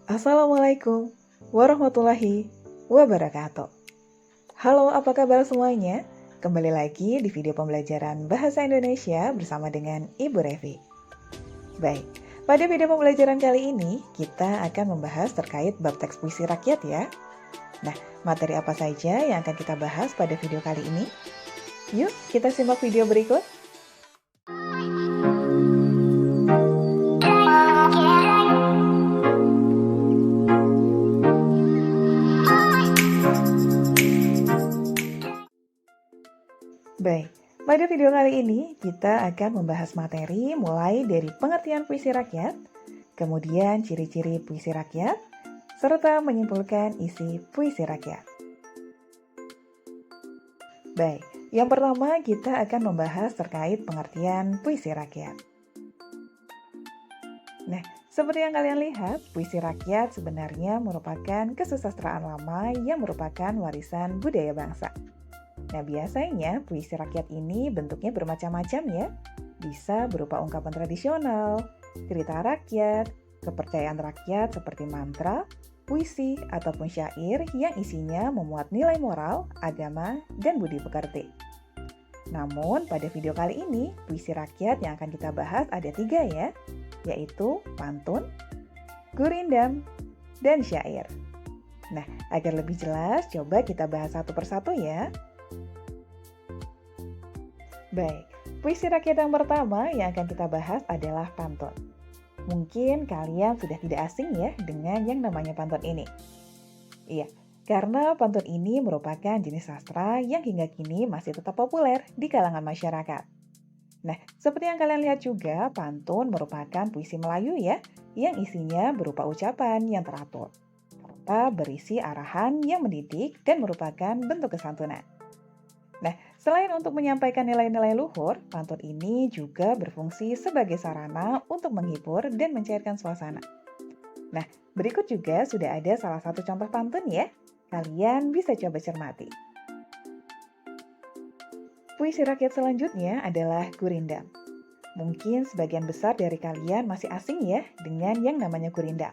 Assalamualaikum warahmatullahi wabarakatuh. Halo, apa kabar semuanya? Kembali lagi di video pembelajaran Bahasa Indonesia bersama dengan Ibu Revi. Baik, pada video pembelajaran kali ini kita akan membahas terkait bab teks puisi rakyat ya. Nah, materi apa saja yang akan kita bahas pada video kali ini? Yuk, kita simak video berikut. Baik, pada video kali ini kita akan membahas materi mulai dari pengertian puisi rakyat, kemudian ciri-ciri puisi rakyat, serta menyimpulkan isi puisi rakyat. Baik, yang pertama kita akan membahas terkait pengertian puisi rakyat. Nah, seperti yang kalian lihat, puisi rakyat sebenarnya merupakan kesusastraan lama yang merupakan warisan budaya bangsa. Nah, biasanya puisi rakyat ini bentuknya bermacam-macam ya. Bisa berupa ungkapan tradisional, cerita rakyat, kepercayaan rakyat seperti mantra, puisi, ataupun syair yang isinya memuat nilai moral, agama, dan budi pekerti. Namun, pada video kali ini, puisi rakyat yang akan kita bahas ada 3 ya, yaitu pantun, gurindam, dan syair. Nah, agar lebih jelas, coba kita bahas satu persatu ya. Baik, puisi rakyat yang pertama yang akan kita bahas adalah pantun. Mungkin kalian sudah tidak asing ya dengan yang namanya pantun ini. Iya, karena pantun ini merupakan jenis sastra yang hingga kini masih tetap populer di kalangan masyarakat. Nah, seperti yang kalian lihat juga, pantun merupakan puisi Melayu ya, yang isinya berupa ucapan yang teratur, serta berisi arahan yang mendidik dan merupakan bentuk kesantunan. Nah, selain untuk menyampaikan nilai-nilai luhur, pantun ini juga berfungsi sebagai sarana untuk menghibur dan mencairkan suasana. Nah, berikut juga sudah ada salah satu contoh pantun ya. Kalian bisa coba cermati. Puisi rakyat selanjutnya adalah gurindam. Mungkin sebagian besar dari kalian masih asing ya dengan yang namanya gurindam.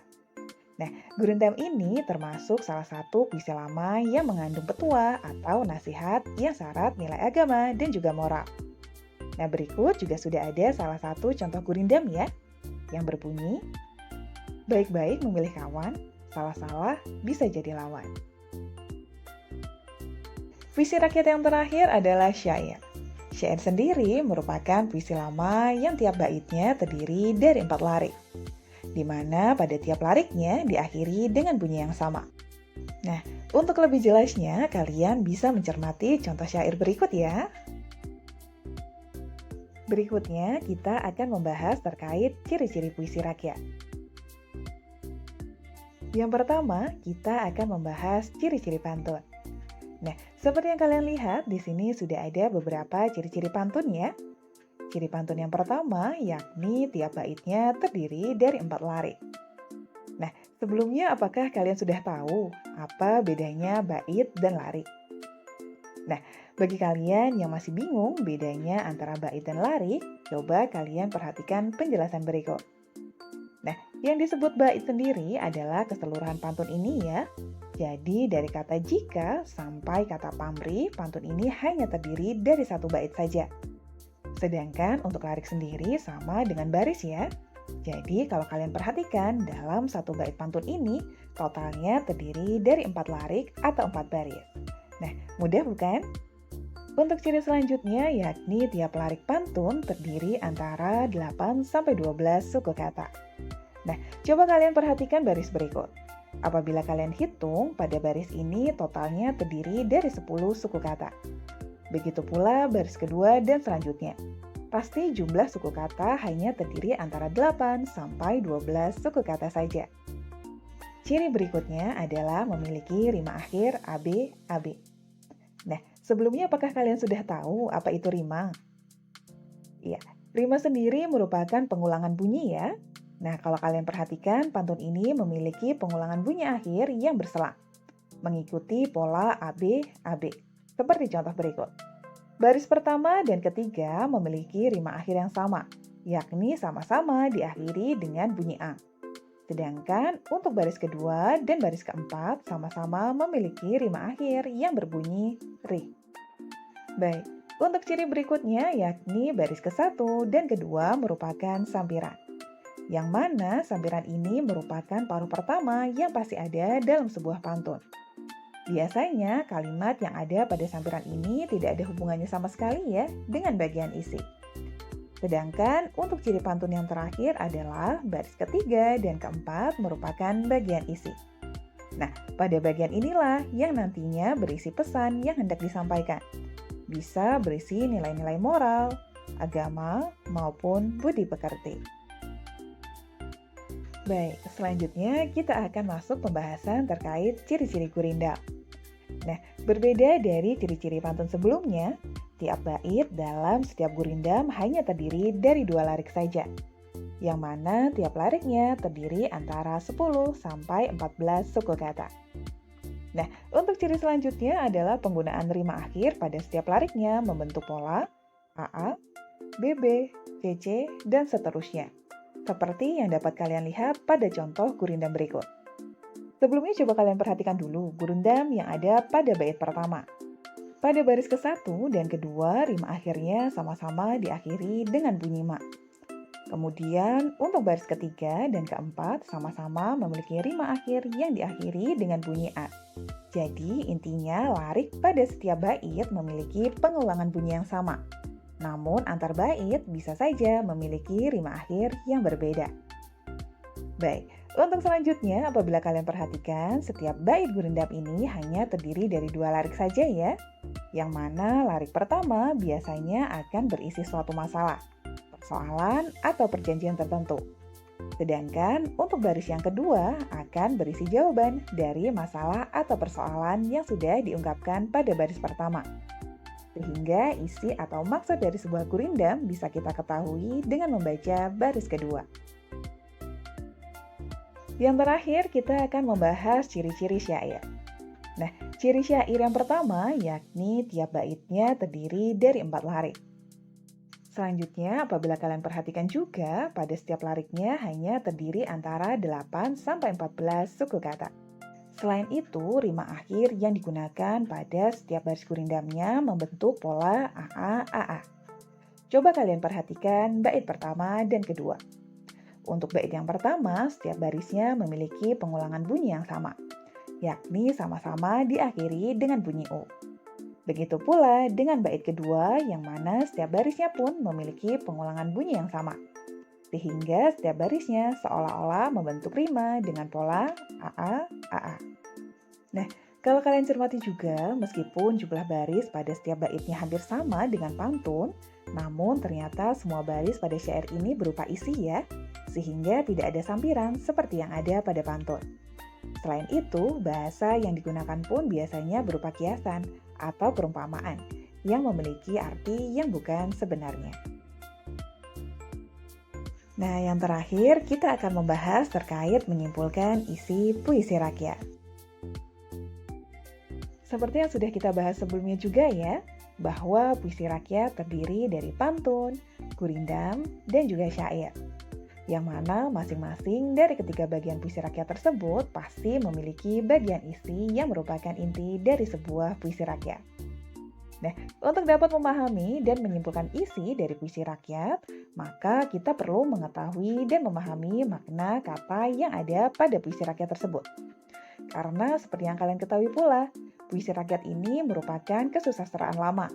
Nah, gurindam ini termasuk salah satu puisi lama yang mengandung petua atau nasihat yang syarat nilai agama dan juga moral. Nah, berikut juga sudah ada salah satu contoh gurindam ya, yang berbunyi, baik-baik memilih kawan, salah-salah bisa jadi lawan. Puisi rakyat yang terakhir adalah syair. Syair sendiri merupakan puisi lama yang tiap baitnya terdiri dari 4 larik, di mana pada tiap lariknya diakhiri dengan bunyi yang sama. Nah, untuk lebih jelasnya, kalian bisa mencermati contoh syair berikut ya. Berikutnya, kita akan membahas terkait ciri-ciri puisi rakyat. Yang pertama, kita akan membahas ciri-ciri pantun. Nah, seperti yang kalian lihat, di sini sudah ada beberapa ciri-ciri pantun ya. Ciri pantun yang pertama yakni tiap baitnya terdiri dari 4 larik. Nah, sebelumnya apakah kalian sudah tahu apa bedanya bait dan larik? Nah, bagi kalian yang masih bingung bedanya antara bait dan larik, coba kalian perhatikan penjelasan berikut. Nah, yang disebut bait sendiri adalah keseluruhan pantun ini ya. Jadi dari kata jika sampai kata pamrih, pantun ini hanya terdiri dari 1 bait saja. Sedangkan untuk larik sendiri sama dengan baris ya. Jadi kalau kalian perhatikan dalam 1 bait pantun ini totalnya terdiri dari 4 larik atau 4 baris. Nah, mudah bukan? Untuk ciri selanjutnya yakni tiap larik pantun terdiri antara 8 sampai 12 suku kata. Nah, coba kalian perhatikan baris berikut. Apabila kalian hitung, pada baris ini totalnya terdiri dari 10 suku kata. Begitu pula baris kedua dan selanjutnya. Pasti jumlah suku kata hanya terdiri antara 8 sampai 12 suku kata saja. Ciri berikutnya adalah memiliki rima akhir AB, AB. Nah, sebelumnya apakah kalian sudah tahu apa itu rima? Iya, rima sendiri merupakan pengulangan bunyi ya. Nah, kalau kalian perhatikan, pantun ini memiliki pengulangan bunyi akhir yang berselang, mengikuti pola AB, AB. Seperti contoh berikut. Baris pertama dan ketiga memiliki rima akhir yang sama, yakni sama-sama diakhiri dengan bunyi ang. Sedangkan untuk baris kedua dan baris keempat sama-sama memiliki rima akhir yang berbunyi ri. Baik, untuk ciri berikutnya yakni baris ke-1 dan kedua merupakan sampiran. Yang mana sampiran ini merupakan paruh pertama yang pasti ada dalam sebuah pantun. Biasanya kalimat yang ada pada sampiran ini tidak ada hubungannya sama sekali ya dengan bagian isi. Sedangkan untuk ciri pantun yang terakhir adalah baris ketiga dan keempat merupakan bagian isi. Nah, pada bagian inilah yang nantinya berisi pesan yang hendak disampaikan. Bisa berisi nilai-nilai moral, agama, maupun budi pekerti. Baik, selanjutnya kita akan masuk pembahasan terkait ciri-ciri gurindam. Nah, berbeda dari ciri-ciri pantun sebelumnya, tiap bait dalam setiap gurindam hanya terdiri dari 2 larik saja, yang mana tiap lariknya terdiri antara 10 sampai 14 suku kata. Nah, untuk ciri selanjutnya adalah penggunaan rima akhir pada setiap lariknya membentuk pola AA, BB, CC, dan seterusnya. Seperti yang dapat kalian lihat pada contoh gurindam berikut. Sebelumnya coba kalian perhatikan dulu gurindam yang ada pada bait pertama. Pada baris ke-1 dan kedua, rima akhirnya sama-sama diakhiri dengan bunyi ma. Kemudian untuk baris ketiga dan keempat sama-sama memiliki rima akhir yang diakhiri dengan bunyi a. Jadi intinya larik pada setiap bait memiliki pengulangan bunyi yang sama. Namun antar bait bisa saja memiliki rima akhir yang berbeda. Baik, untuk selanjutnya apabila kalian perhatikan setiap bait gurindam ini hanya terdiri dari 2 larik saja ya. Yang mana larik pertama biasanya akan berisi suatu masalah, persoalan atau perjanjian tertentu. Sedangkan untuk baris yang kedua akan berisi jawaban dari masalah atau persoalan yang sudah diungkapkan pada baris pertama. Sehingga isi atau maksud dari sebuah gurindam bisa kita ketahui dengan membaca baris kedua. Yang terakhir kita akan membahas ciri-ciri syair. Nah, ciri syair yang pertama yakni tiap baitnya terdiri dari 4 larik. Selanjutnya, apabila kalian perhatikan juga, pada setiap lariknya hanya terdiri antara 8 sampai 14 suku kata. Selain itu, rima akhir yang digunakan pada setiap baris gurindamnya membentuk pola AA-AA. Coba kalian perhatikan bait pertama dan kedua. Untuk bait yang pertama, setiap barisnya memiliki pengulangan bunyi yang sama, yakni sama-sama diakhiri dengan bunyi U. Begitu pula dengan bait kedua yang mana setiap barisnya pun memiliki pengulangan bunyi yang sama. Sehingga setiap barisnya seolah-olah membentuk rima dengan pola AA-AA. Nah, kalau kalian cermati juga, meskipun jumlah baris pada setiap baitnya hampir sama dengan pantun, namun ternyata semua baris pada syair ini berupa isi ya, sehingga tidak ada sampiran seperti yang ada pada pantun. Selain itu, bahasa yang digunakan pun biasanya berupa kiasan atau perumpamaan yang memiliki arti yang bukan sebenarnya. Nah, yang terakhir kita akan membahas terkait menyimpulkan isi puisi rakyat. Seperti yang sudah kita bahas sebelumnya juga ya, bahwa puisi rakyat terdiri dari pantun, gurindam, dan juga syair. Yang mana masing-masing dari ketiga bagian puisi rakyat tersebut pasti memiliki bagian isi yang merupakan inti dari sebuah puisi rakyat. Nah, untuk dapat memahami dan menyimpulkan isi dari puisi rakyat, maka kita perlu mengetahui dan memahami makna kata yang ada pada puisi rakyat tersebut. Karena seperti yang kalian ketahui pula, puisi rakyat ini merupakan kesusastraan lama,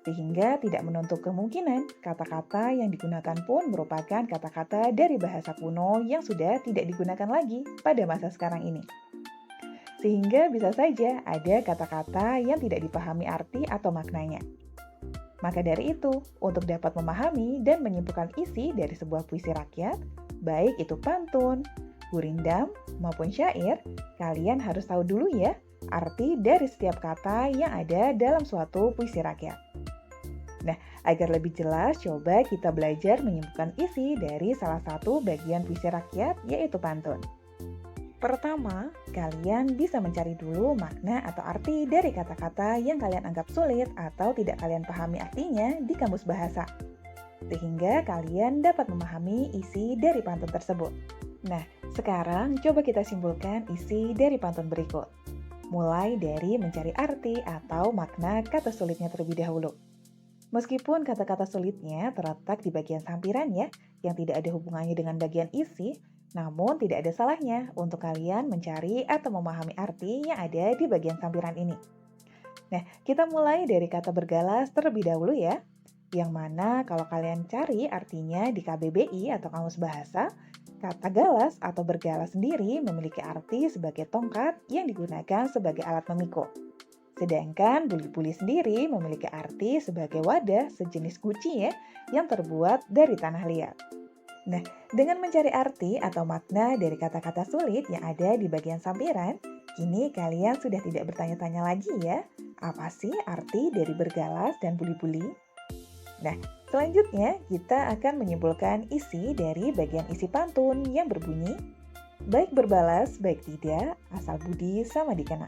sehingga tidak menutup kemungkinan kata-kata yang digunakan pun merupakan kata-kata dari bahasa kuno yang sudah tidak digunakan lagi pada masa sekarang ini. Sehingga bisa saja ada kata-kata yang tidak dipahami arti atau maknanya. Maka dari itu, untuk dapat memahami dan menyimpulkan isi dari sebuah puisi rakyat, baik itu pantun, gurindam, maupun syair, kalian harus tahu dulu ya arti dari setiap kata yang ada dalam suatu puisi rakyat. Nah, agar lebih jelas, coba kita belajar menyimpulkan isi dari salah satu bagian puisi rakyat, yaitu pantun. Pertama, kalian bisa mencari dulu makna atau arti dari kata-kata yang kalian anggap sulit atau tidak kalian pahami artinya di kamus bahasa, sehingga kalian dapat memahami isi dari pantun tersebut. Nah, Sekarang coba kita simpulkan isi dari pantun berikut. Mulai dari mencari arti atau makna kata sulitnya terlebih dahulu. Meskipun kata-kata sulitnya terletak di bagian sampiran ya, yang tidak ada hubungannya dengan bagian isi, namun tidak ada salahnya untuk kalian mencari atau memahami arti yang ada di bagian sampiran ini. Nah, kita mulai dari kata bergalas terlebih dahulu ya, yang mana kalau kalian cari artinya di KBBI atau Kamus Bahasa, kata galas atau bergalas sendiri memiliki arti sebagai tongkat yang digunakan sebagai alat memikul. Sedangkan buli-buli sendiri memiliki arti sebagai wadah sejenis guci ya, yang terbuat dari tanah liat. Nah, dengan mencari arti atau makna dari kata-kata sulit yang ada di bagian sampiran, kini kalian sudah tidak bertanya-tanya lagi ya, apa sih arti dari bergalas dan buli-buli? Nah, selanjutnya kita akan menyimpulkan isi dari bagian isi pantun yang berbunyi, baik berbalas, baik tidak, asal budi sama dikena.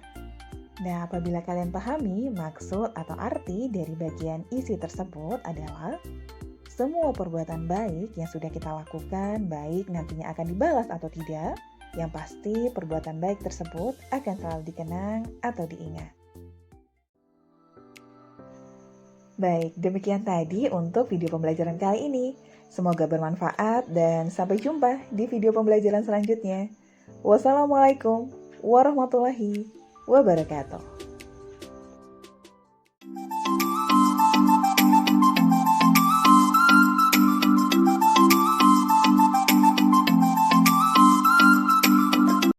Nah, apabila kalian pahami maksud atau arti dari bagian isi tersebut adalah semua perbuatan baik yang sudah kita lakukan, baik nantinya akan dibalas atau tidak, yang pasti perbuatan baik tersebut akan selalu dikenang atau diingat. Baik, demikian tadi untuk video pembelajaran kali ini. Semoga bermanfaat dan sampai jumpa di video pembelajaran selanjutnya. Wassalamualaikum warahmatullahi wabarakatuh.